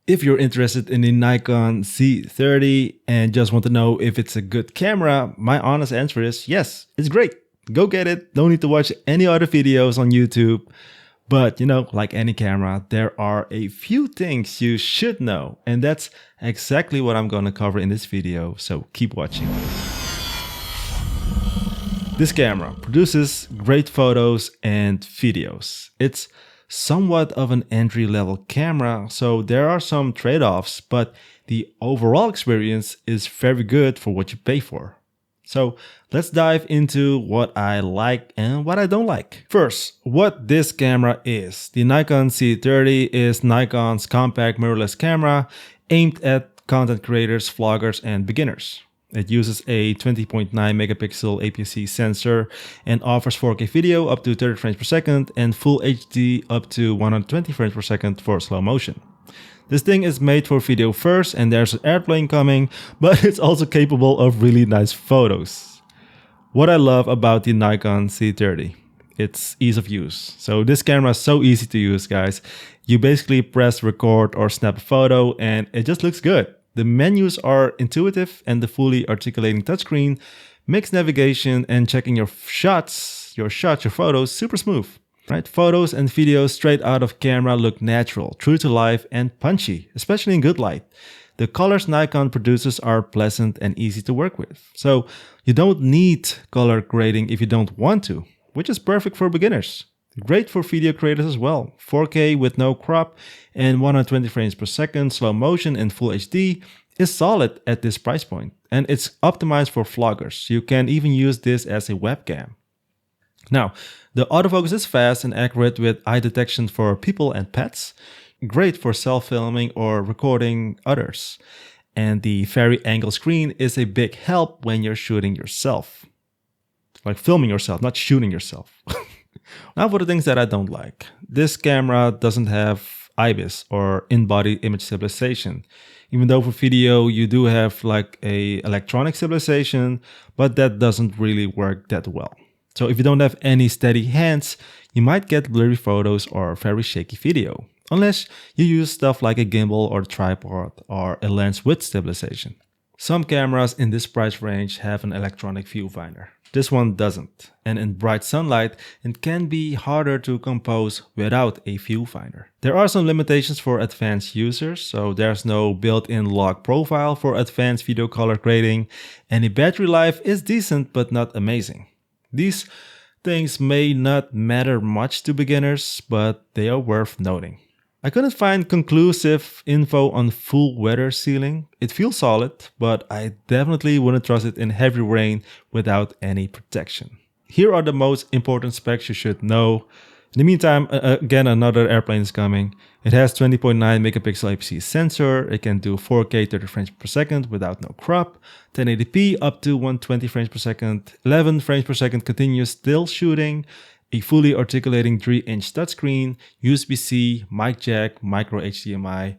If you're interested in the Nikon Z30 and just want to know if it's a good camera, my honest answer is yes, it's great. Go get it. Don't need to watch any other videos on YouTube. But you know, like any camera, there are a few things you should know. And that's exactly what I'm going to cover in this video. So keep watching. This camera produces great photos and videos. It's somewhat of an entry-level camera, so there are some trade-offs, but the overall experience is very good for what you pay for. So let's dive into what I like and what I don't like. First, what this camera is. The Nikon Z30 is Nikon's compact mirrorless camera aimed at content creators, vloggers, and beginners. It uses a 20.9 megapixel APS-C sensor and offers 4K video up to 30 frames per second and Full HD up to 120 frames per second for slow motion. This thing is made for video first and there's an airplane coming, but it's also capable of really nice photos. What I love about the Nikon Z30, it's ease of use. So this camera is so easy to use, guys. You basically press record or snap a photo and it just looks good. The menus are intuitive and the fully articulating touchscreen makes navigation and checking your photos super smooth. Right? Photos and videos straight out of camera look natural, true to life and punchy, especially in good light. The colors Nikon produces are pleasant and easy to work with. So you don't need color grading if you don't want to, which is perfect for beginners. Great for video creators as well. 4K with no crop and 120 frames per second slow motion and Full HD is solid at this price point. And it's optimized for vloggers. You can even use this as a webcam. Now, the autofocus is fast and accurate with eye detection for people and pets. Great for self-filming or recording others. And the vari-angle screen is a big help when you're shooting yourself. Like filming yourself, not shooting yourself. Now for the things that I don't like. This camera doesn't have IBIS or in-body image stabilization. Even though for video you do have like a electronic stabilization, but that doesn't really work that well. So if you don't have any steady hands, you might get blurry photos or very shaky video. Unless you use stuff like a gimbal or tripod or a lens with stabilization. Some cameras in this price range have an electronic viewfinder. This one doesn't, and in bright sunlight, it can be harder to compose without a viewfinder. There are some limitations for advanced users, so there's no built-in log profile for advanced video color grading, and the battery life is decent but not amazing. These things may not matter much to beginners, but they are worth noting. I couldn't find conclusive info on full weather sealing. It feels solid, but I definitely wouldn't trust it in heavy rain without any protection. Here are the most important specs you should know. In the meantime, again, another airplane is coming. It has 20.9 megapixel APS-C sensor. It can do 4K 30 frames per second without no crop, 1080p up to 120 frames per second, 11 frames per second continuous still shooting, a fully articulating 3-inch touchscreen, USB-C, mic jack, micro HDMI,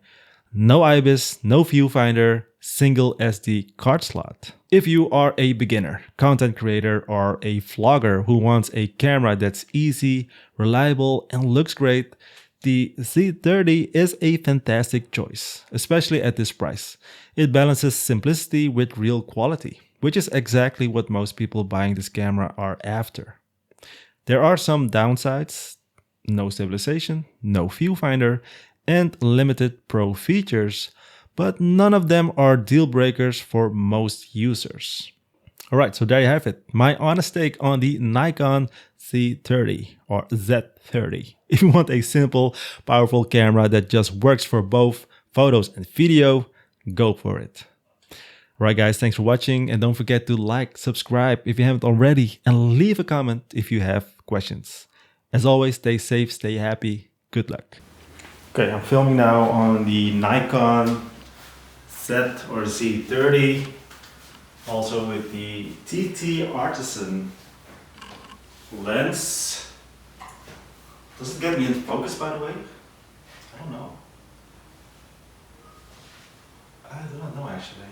no IBIS, no viewfinder, single SD card slot. If you are a beginner, content creator, or a vlogger who wants a camera that's easy, reliable, and looks great, the Z30 is a fantastic choice, especially at this price. It balances simplicity with real quality, which is exactly what most people buying this camera are after. There are some downsides: no stabilization, no viewfinder, and limited pro features, but none of them are deal breakers for most users. Alright, so there you have it. My honest take on the Nikon Z30 or Z30. If you want a simple, powerful camera that just works for both photos and video, go for it. Alright guys, thanks for watching, and don't forget to like, subscribe if you haven't already, and leave a comment if you have questions. As always, stay safe, stay happy, good luck. Okay, I'm filming now on the Nikon Z30, also with the TT Artisan lens. Does it get me in focus, by the way? I don't know. I do not know actually.